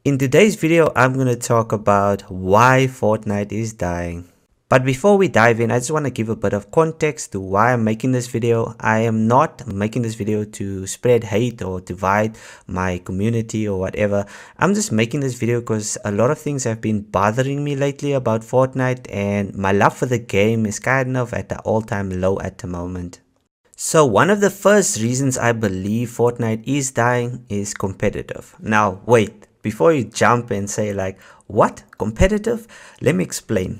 In today's video, I'm going to talk about why Fortnite is dying. But before we dive in, I just want to give a bit of context to why I'm making this video. I am not making this video to spread hate or divide my community or whatever. I'm just making this video because a lot of things have been bothering me lately about Fortnite, and my love for the game is kind of at an all-time low at the moment. So one of the first reasons I believe Fortnite is dying is competitive. Now wait, before you jump and say like, what? Competitive? Let me explain.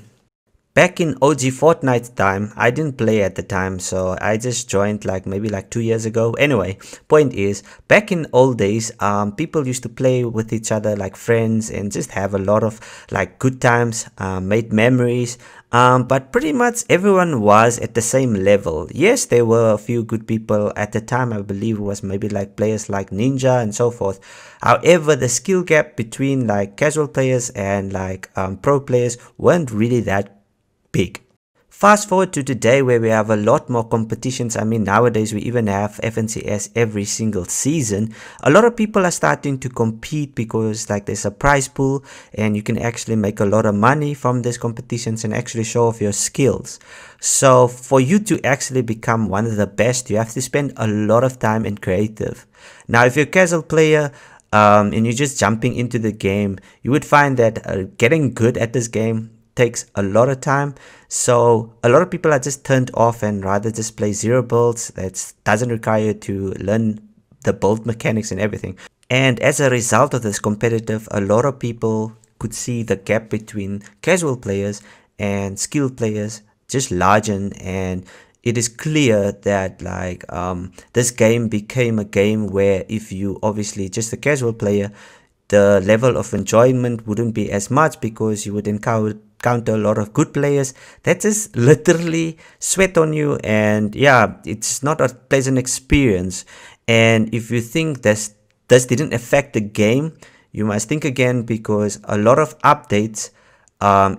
Back in OG Fortnite time, I didn't play at the time, so I just joined maybe 2 years ago. Anyway, point is, back in old days, people used to play with each other like friends and just have a lot of good times, made memories. But pretty much everyone was at the same level. Yes, there were a few good people at the time. I believe it was maybe players like Ninja and so forth. However, the skill gap between casual players and pro players weren't really that big. Fast forward to today where we have a lot more competitions. I mean, nowadays we even have FNCS every single season. A lot of people are starting to compete because there's a prize pool and you can actually make a lot of money from these competitions and actually show off your skills. So for you to actually become one of the best, you have to spend a lot of time in creative. Now, if you're a casual player, and you're just jumping into the game, you would find that getting good at this game takes a lot of time. So a lot of people are just turned off and rather just play zero builds that doesn't require you to learn the build mechanics and everything. And as a result of this competitive, a lot of people could see the gap between casual players and skilled players just largen, and it is clear that this game became a game where if you obviously just a casual player, the level of enjoyment wouldn't be as much because you would encounter a lot of good players that just literally sweat on you, and yeah, it's not a pleasant experience. And if you think this didn't affect the game, you must think again, because a lot of updates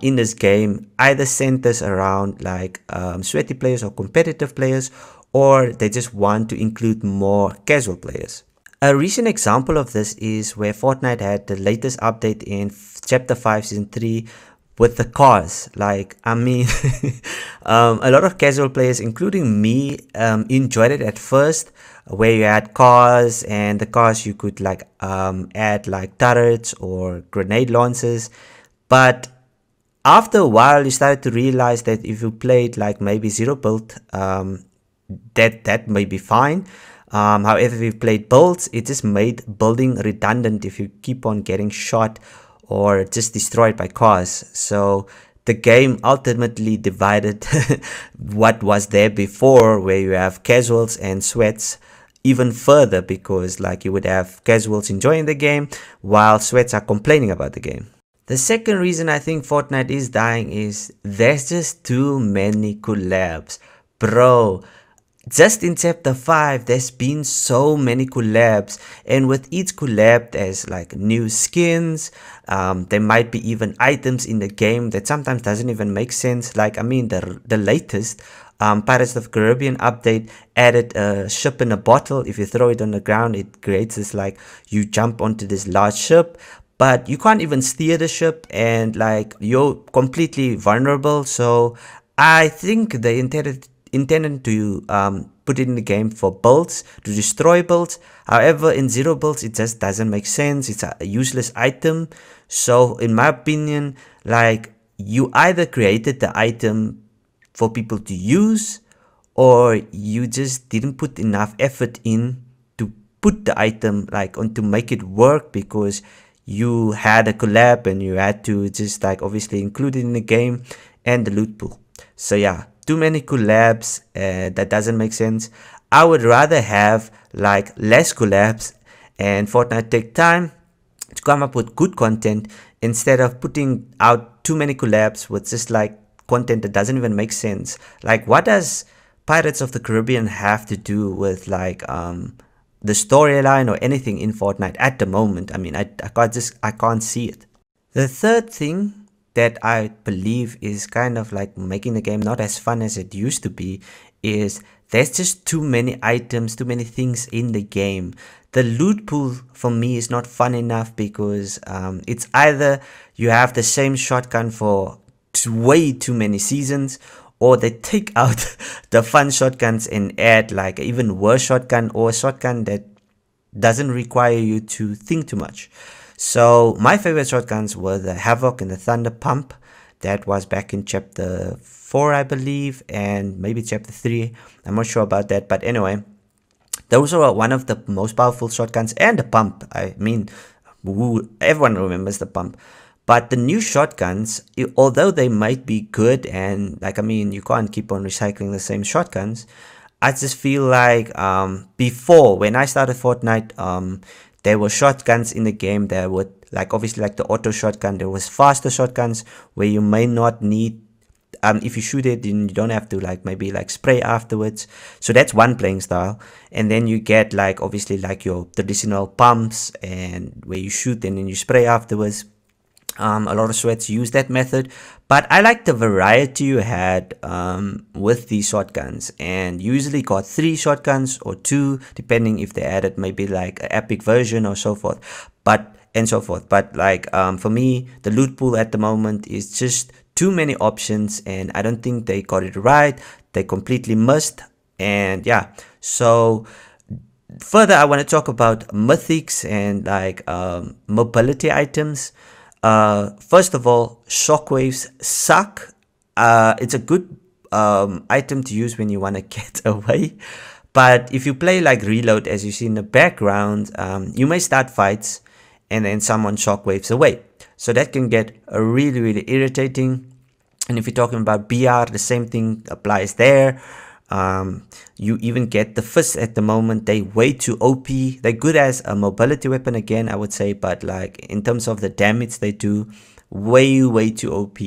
in this game either centers around sweaty players or competitive players, or they just want to include more casual players. A recent example of this is where Fortnite had the latest update in Chapter 5 Season 3 with the cars. I mean, a lot of casual players, including me, enjoyed it at first, where you had cars, and the cars you could add turrets or grenade launchers. But after a while, you started to realize that if you played maybe zero build, that may be fine. However, if you played builds, it just made building redundant if you keep on getting shot or just destroyed by cars. So the game ultimately divided what was there before, where you have casuals and sweats, even further, because you would have casuals enjoying the game while sweats are complaining about the game. The second reason I think Fortnite is dying is there's just too many collabs. Bro, just in Chapter 5, there's been so many collabs, and with each collab, there's new skins. There might be even items in the game that sometimes doesn't even make sense. I mean, the latest Pirates of the Caribbean update added a ship in a bottle. If you throw it on the ground, it creates this you jump onto this large ship, but you can't even steer the ship, and you're completely vulnerable. So I think they intended to put it in the game for builds, to destroy builds. However, in zero builds, it just doesn't make sense. It's a useless item. So in my opinion, you either created the item for people to use, or you just didn't put enough effort in to put the item on to make it work, because you had a collab and you had to just obviously include it in the game and the loot pool. So yeah, too many collabs, that doesn't make sense. I would rather have less collabs and Fortnite take time to come up with good content instead of putting out too many collabs with just content that doesn't even make sense. What does Pirates of the Caribbean have to do with the storyline or anything in Fortnite at the moment? I mean, I can't see it. The third thing that I believe is kind of making the game not as fun as it used to be is there's just too many items, too many things in the game the loot pool for me is not fun enough because it's either you have the same shotgun for way too many seasons, or they take out the fun shotguns and add like an even worse shotgun, or a shotgun that doesn't require you to think too much. So my favorite shotguns were the Havoc and the Thunder Pump. That was back in chapter 4, I believe, and maybe chapter 3. I'm not sure about that, but anyway, those are one of the most powerful shotguns. And the pump, I mean, everyone remembers the pump. But the new shotguns, although they might be good, and like, I mean, you can't keep on recycling the same shotguns, I just feel like before, when I started Fortnite, there were shotguns in the game that would, like, obviously like the auto shotgun. There was faster shotguns where you may not need, if you shoot it, then you don't have to like maybe like spray afterwards. So that's one playing style. And then you get like obviously like your traditional pumps, and where you shoot and then you spray afterwards. A lot of sweats use that method, but I like the variety you had with these shotguns, and usually got 3 shotguns or 2, depending if they added maybe like an epic version or so forth. But like for me, the loot pool at the moment is just too many options, and I don't think they got it right. They completely missed. And yeah, so further I want to talk about mythics and like mobility items. First of all, shockwaves suck. It's a good item to use when you want to get away, but if you play like reload, as you see in the background, you may start fights and then someone shockwaves away, so that can get really irritating. And if you're talking about BR, the same thing applies there. You even get the fists at the moment. They way too OP. They're good as a mobility weapon again, I would say, but like in terms of the damage they do, way too OP.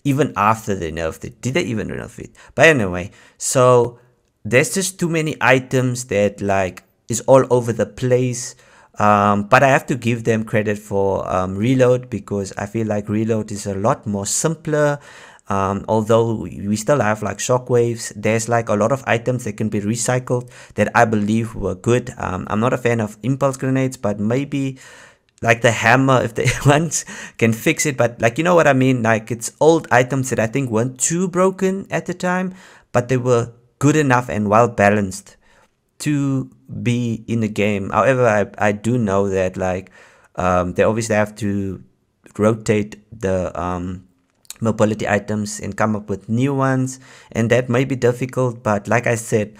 Even after they nerfed it. Did they even nerf it? But anyway, so there's just too many items that like is all over the place. But I have to give them credit for reload, because I feel like reload is a lot more simpler. Although we still have like shockwaves, there's like a lot of items that can be recycled that I believe were good. I'm not a fan of impulse grenades, but maybe like the hammer, if they once can fix it. But like, you know what I mean? Like, it's old items that I think weren't too broken at the time, but they were good enough and well balanced to be in the game. However, I do know that like they obviously have to rotate the mobility items and come up with new ones, and that may be difficult. But like I said,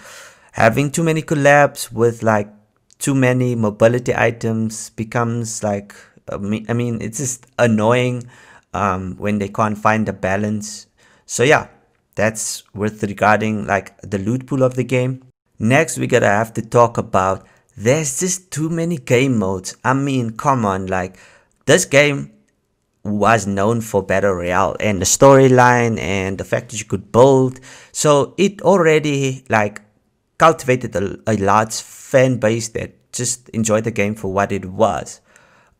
having too many collabs with like too many mobility items becomes like I mean it's just annoying when they can't find the balance. So yeah, that's with regarding like the loot pool of the game. Next, we're gonna have to talk about, there's just too many game modes. I mean, come on, like this game was known for battle royale and the storyline and the fact that you could build, so it already like cultivated a large fan base that just enjoyed the game for what it was.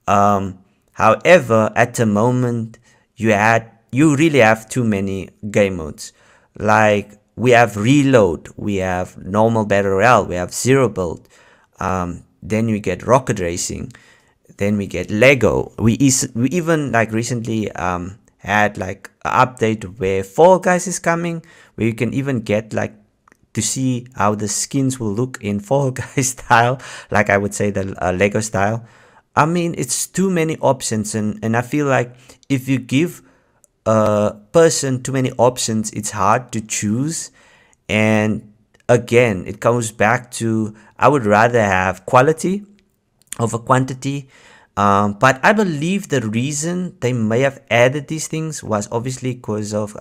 However, at the moment, you really have too many game modes. Like, we have reload, we have normal battle royale, we have zero build, then we get rocket racing, then we get Lego. We even like recently had like an update where Fall Guys is coming, where you can even get like to see how the skins will look in Fall Guys style, like I would say the Lego style. I mean, it's too many options, and I feel like if you give a person too many options, it's hard to choose. And again, it comes back to, I would rather have quality over quantity. But I believe the reason they may have added these things was obviously because of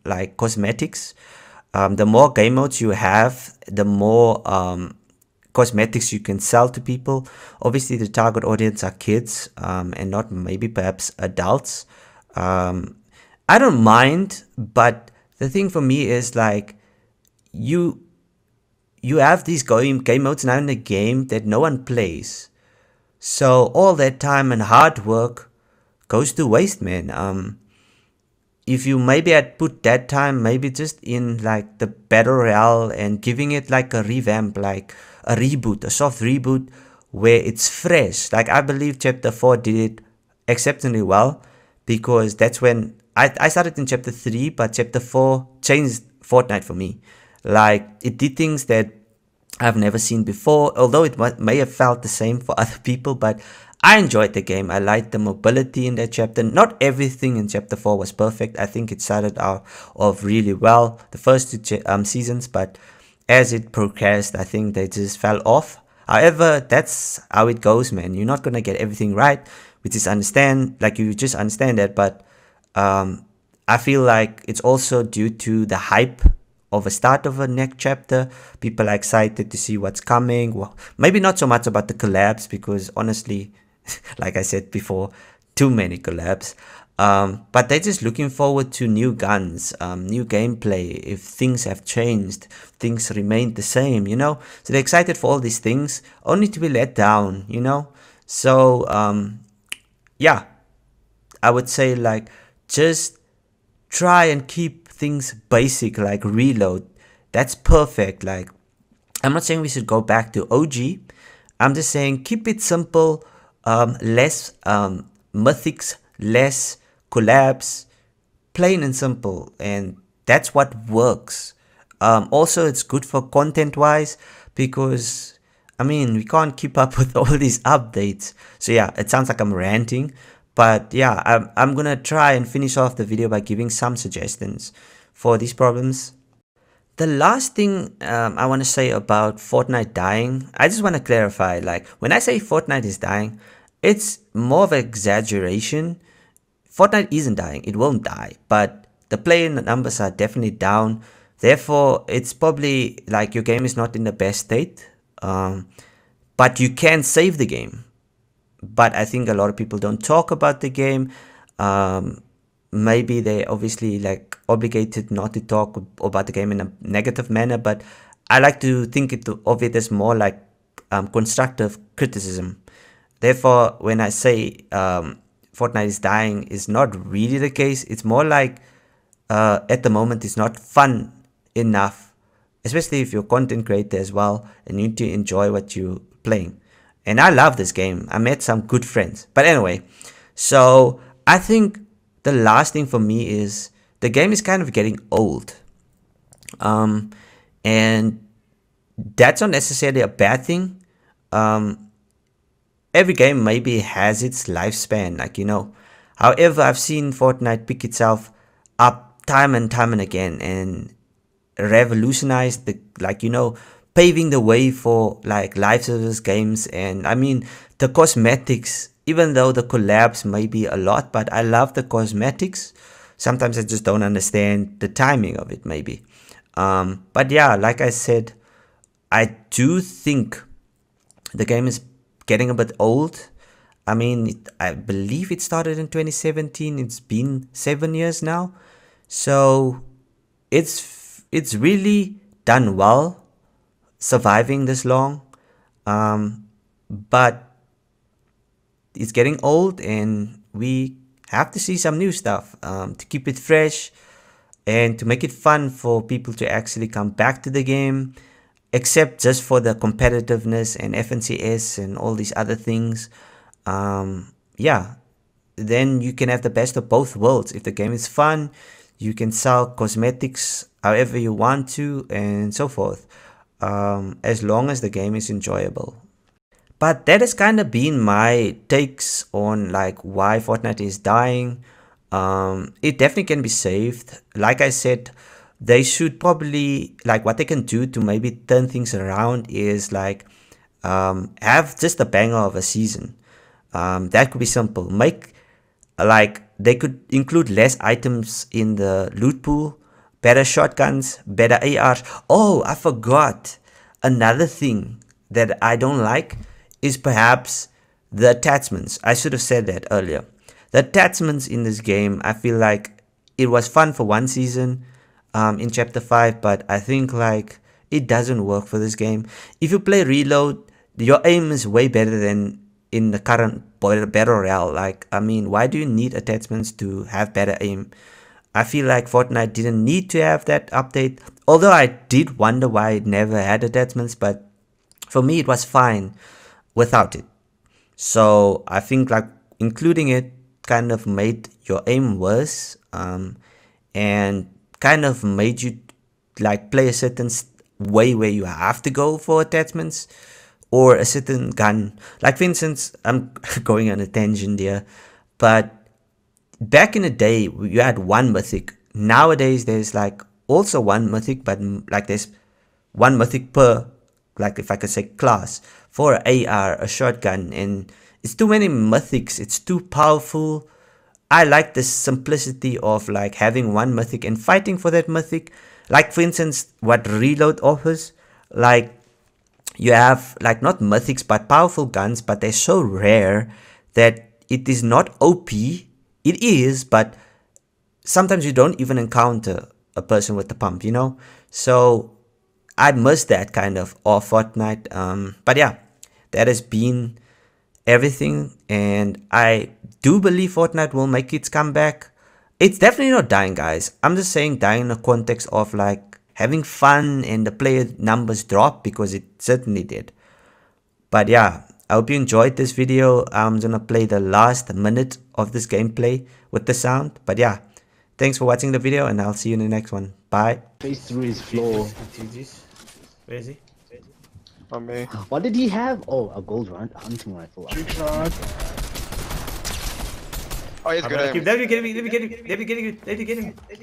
like cosmetics. The more game modes you have, the more cosmetics you can sell to people. Obviously, the target audience are kids, and not maybe perhaps adults. I don't mind, but the thing for me is like, you have these game modes now in the game that no one plays, so all that time and hard work goes to waste, man. If you maybe had put that time maybe just in like the battle royale and giving it like a revamp, like a reboot, a soft reboot, where it's fresh. Like, I believe chapter 4 did it exceptionally well, because that's when I started in chapter 3, but chapter 4 changed Fortnite for me. Like, it did things that I've never seen before, although it may have felt the same for other people, but I enjoyed the game. I liked the mobility in that chapter. Not everything in chapter 4 was perfect. I think it started out off really well, the first two seasons, but as it progressed, I think they just fell off. However, that's how it goes, man. You're not gonna get everything right, which is you just understand that, but I feel like it's also due to the hype of a start of a next chapter. People are excited to see what's coming. Well, maybe not so much about the collabs, because honestly, like I said before, too many collabs. But they're just looking forward to new guns, new gameplay. If things have changed, things remain the same, you know. So they're excited for all these things, only to be let down, you know. So yeah, I would say, like, just try and keep things basic, like reload. That's perfect. Like, I'm not saying we should go back to OG. I'm just saying keep it simple, less mythics, less collabs, plain and simple, and that's what works. Also, it's good for content wise, because I mean, we can't keep up with all these updates. So yeah, it sounds like I'm ranting, but yeah, I'm gonna try and finish off the video by giving some suggestions for these problems. The last thing I want to say about Fortnite dying, I just want to clarify, like, when I say Fortnite is dying, it's more of an exaggeration. Fortnite isn't dying, it won't die, but the player numbers are definitely down. Therefore, it's probably like your game is not in the best state, but you can save the game. But I think a lot of people don't talk about the game. Maybe they obviously like obligated not to talk about the game in a negative manner, but I like to think of it as more like constructive criticism. Therefore, when I say Fortnite is dying, is not really the case. It's more like at the moment it's not fun enough, especially if you're a content creator as well and you need to enjoy what you're playing. And I love this game. I met some good friends. But anyway, so I think the last thing for me is the game is kind of getting old. And that's not necessarily a bad thing. Every game maybe has its lifespan, like, you know. However, I've seen Fortnite pick itself up time and again and revolutionize the, like, you know, paving the way for like live service games. And I mean, the cosmetics, even though the collabs may be a lot, but I love the cosmetics. Sometimes I just don't understand the timing of it, maybe. But yeah, like I said, I do think the game is getting a bit old. I mean, I believe it started in 2017. It's been 7 years now. So it's really done well surviving this long. But it's getting old and we have to see some new stuff to keep it fresh and to make it fun for people to actually come back to the game, except just for the competitiveness and FNCS and all these other things. Yeah, then you can have the best of both worlds. If the game is fun, you can sell cosmetics however you want to and so forth, as long as the game is enjoyable. But that has kind of been my takes on like why Fortnite is dying. It definitely can be saved. Like I said, they should probably, like, what they can do to maybe turn things around is like have just a banger of a season. That could be simple. Make, like, they could include less items in the loot pool, better shotguns, better ARs. Oh, I forgot. Another thing that I don't like is perhaps the attachments. I should have said that earlier. The attachments in this game, I feel like it was fun for one season in chapter 5, but I think like it doesn't work for this game. If you play reload, your aim is way better than in the current battle royale. Like, I mean, why do you need attachments to have better aim? I feel like Fortnite didn't need to have that update, although I did wonder why it never had attachments, but for me it was fine. without it. So I think like including it kind of made your aim worse, and kind of made you like play a certain way where you have to go for attachments or a certain gun. Like for instance, I'm going on a tangent here, but back in the day you had one mythic. Nowadays there's like also one mythic, but like there's one mythic per, like if I could say, class for an AR, a shotgun, and it's too many mythics. It's too powerful. I like the simplicity of like having one mythic and fighting for that mythic. Like for instance, what Reload offers, like you have like not mythics but powerful guns, but they're so rare that it is not OP. It is, but sometimes you don't even encounter a person with the pump, you know? So I miss that kind of off Fortnite. But yeah, that has been everything, and I do believe Fortnite will make its comeback. It's definitely not dying, guys. I'm just saying dying in the context of like having fun and the player numbers drop, because it certainly did. But yeah, I hope you enjoyed this video. I'm gonna play the last minute of this gameplay with the sound. But yeah, thanks for watching the video, and I'll see you in the next one. Bye. Face through his floor. Where is he? On me. What did he have? Oh, a gold hunting rifle. Trick shot. Oh, he's good. Let me get him.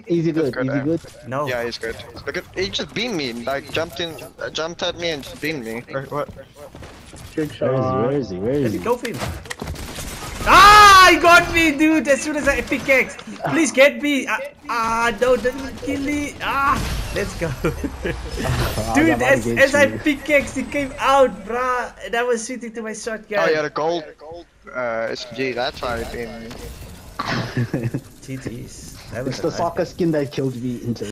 Easy good, good, easy good. No. Yeah, he's good. Look at, he just beamed me, like jumped at me and just beamed me. What? Trick shot. Where is he? Where is he? Go for him. Ah, he got me, dude. As soon as I pickaxe. Please get me. No, don't kill me. Let's go. Dude, as I pickaxe, he came out, bruh. And I was shooting to my shotgun. Oh, he had a gold SMG, that's why he beamed me. GG's. It's the soccer skin that killed me into